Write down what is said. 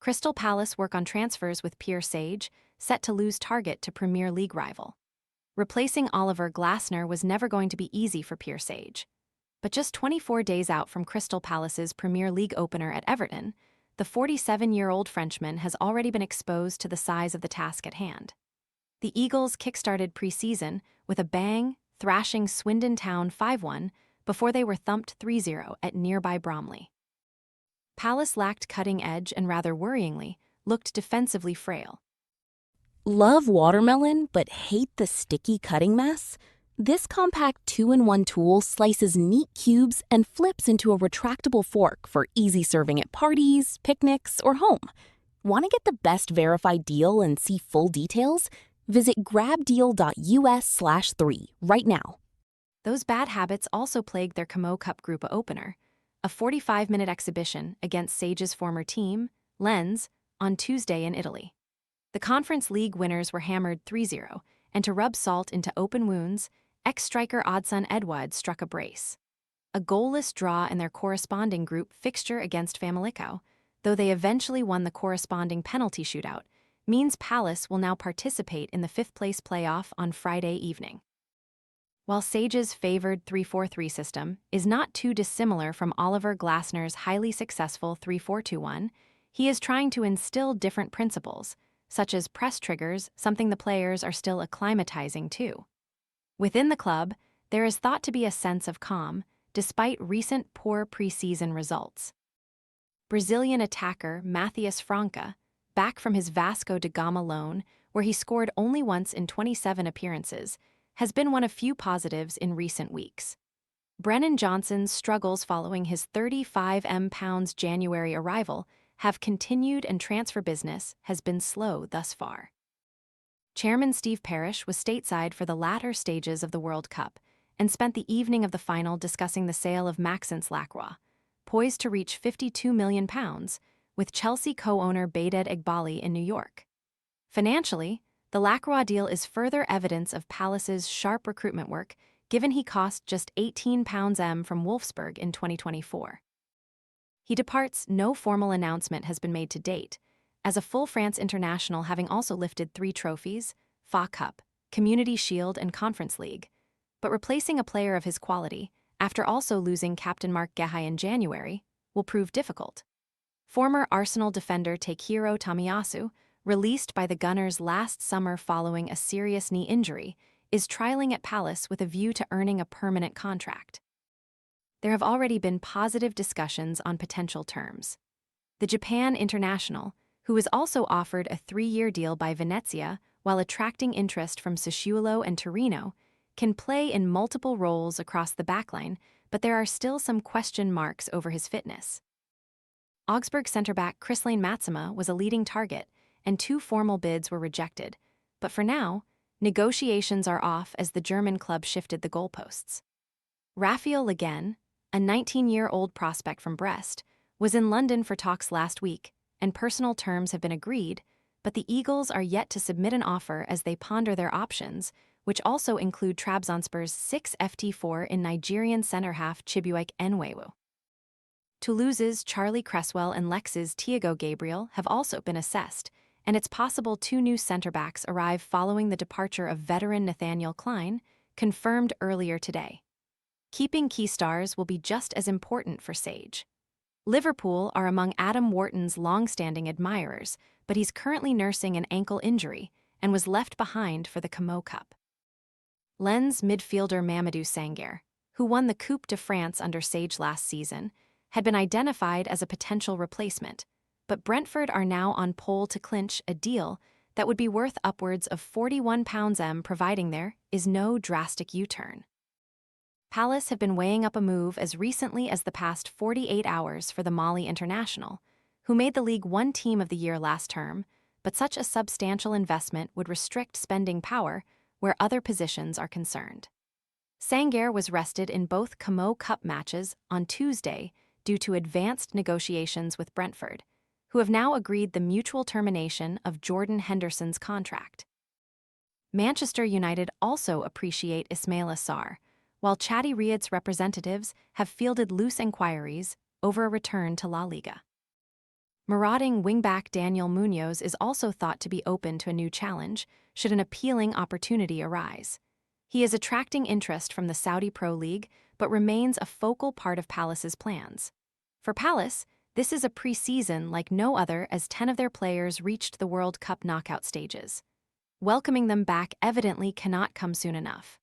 Crystal Palace work on transfers with Pierre Sage, set to lose target to Premier League rival. Replacing Oliver Glasner was never going to be easy for Pierre Sage. But just 24 days out from Crystal Palace's Premier League opener at Everton, the 47-year-old Frenchman has already been exposed to the size of the task at hand. The Eagles kickstarted pre-season with a bang, thrashing Swindon Town 5-1 before they were thumped 3-0 at nearby Bromley. Palace lacked cutting edge and, rather worryingly, looked defensively frail. Love watermelon but hate the sticky cutting mess? This compact 2-in-1 tool slices neat cubes and flips into a retractable fork for easy serving at parties, picnics, or home. Want to get the best verified deal and see full details? Visit grabdeal.us/3 right now. Those bad habits also plagued their Camo Cup group opener, a 45-minute exhibition against Sage's former team, Lens, on Tuesday in Italy. The Conference League winners were hammered 3-0, and to rub salt into open wounds, ex-striker Odsonne Edouard struck a brace. A goalless draw in their corresponding group fixture against Famalicão, though they eventually won the corresponding penalty shootout, means Palace will now participate in the fifth-place playoff on Friday evening. While Sage's favored 3-4-3 system is not too dissimilar from Oliver Glasner's highly successful 3-4-2-1, he is trying to instill different principles, such as press triggers, something the players are still acclimatizing to. Within the club, there is thought to be a sense of calm, despite recent poor preseason results. Brazilian attacker Matheus Franca, back from his Vasco da Gama loan, where he scored only once in 27 appearances, has been one of few positives in recent weeks. Brennan Johnson's struggles following his £35 January arrival have continued, and transfer business has been slow thus far. Chairman Steve Parish was stateside for the latter stages of the World Cup and spent the evening of the final discussing the sale of Maxence Lacroix, poised to reach £52 million, with Chelsea co-owner Behdad Eghbali in New York. Financially, the Lacroix deal is further evidence of Palace's sharp recruitment work, given he cost just £18 from Wolfsburg in 2024. He departs. No formal announcement has been made to date, as a full France international, having also lifted 3 trophies, FA Cup, Community Shield and Conference League, but replacing a player of his quality, after also losing captain Marc Guéhi in January, will prove difficult. Former Arsenal defender Takehiro Tomiyasu, released by the Gunners last summer following a serious knee injury, is trialing at Palace with a view to earning a permanent contract. There have already been positive discussions on potential terms. The Japan international, who is also offered a 3-year deal by Venezia while attracting interest from Sassuolo and Torino, can play in multiple roles across the backline, but there are still some question marks over his fitness. Augsburg centre-back Krislane Matsima was a leading target, and 2 formal bids were rejected, but for now, negotiations are off as the German club shifted the goalposts. Raphael Leggen, a 19-year-old prospect from Brest, was in London for talks last week, and personal terms have been agreed, but the Eagles are yet to submit an offer as they ponder their options, which also include Trabzonspor's 6 FT4 in Nigerian centre-half Chibuike Enwewu. Toulouse's Charlie Cresswell and Lex's Thiago Gabriel have also been assessed, and it's possible 2 new centre-backs arrive following the departure of veteran Nathaniel Klein, confirmed earlier today. Keeping key stars will be just as important for Sage. Liverpool are among Adam Wharton's long-standing admirers, but he's currently nursing an ankle injury and was left behind for the Camo Cup. Lens midfielder Mamadou Sangaré, who won the Coupe de France under Sage last season, had been identified as a potential replacement, but Brentford are now on pole to clinch a deal that would be worth upwards of £41 providing there is no drastic U-turn. Palace have been weighing up a move as recently as the past 48 hours for the Mali international, who made the League One Team of the Year last term, but such a substantial investment would restrict spending power where other positions are concerned. Sangaré was rested in both Camo Cup matches on Tuesday due to advanced negotiations with Brentford, who have now agreed the mutual termination of Jordan Henderson's contract. Manchester United also appreciate Ismail Assar, while Chatty Riyadh's representatives have fielded loose inquiries over a return to La Liga. Marauding wingback Daniel Munoz is also thought to be open to a new challenge, should an appealing opportunity arise. He is attracting interest from the Saudi Pro League, but remains a focal part of Palace's plans. For Palace, this is a pre-season like no other, as 10 of their players reached the World Cup knockout stages. Welcoming them back evidently cannot come soon enough.